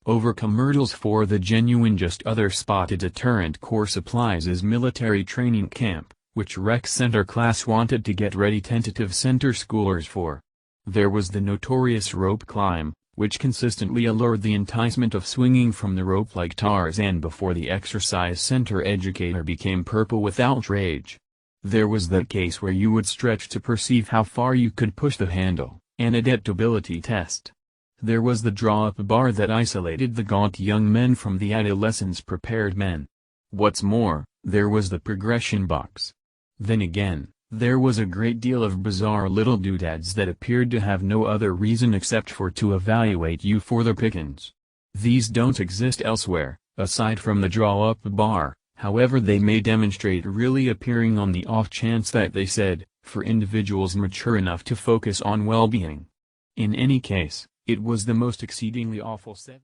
Overcome hurdles for the genuine. Just other spotted deterrent core supplies is military training camp, which rec center class wanted to get ready tentative center schoolers for. There was the notorious rope climb, which consistently allured the enticement of swinging from the rope like Tarzan before the exercise center educator became purple with outrage. There was that case where you would stretch to perceive how far you could push the handle, an adaptability test. There was the draw-up bar that isolated the gaunt young men from the adolescence-prepared men. What's more, there was the progression box. Then again, there was a great deal of bizarre little doodads that appeared to have no other reason except for to evaluate you for the pickings. These don't exist elsewhere, aside from the draw-up bar, however they may demonstrate really appearing on the off chance that they said, for individuals mature enough to focus on well-being. In any case, it was the most exceedingly awful set.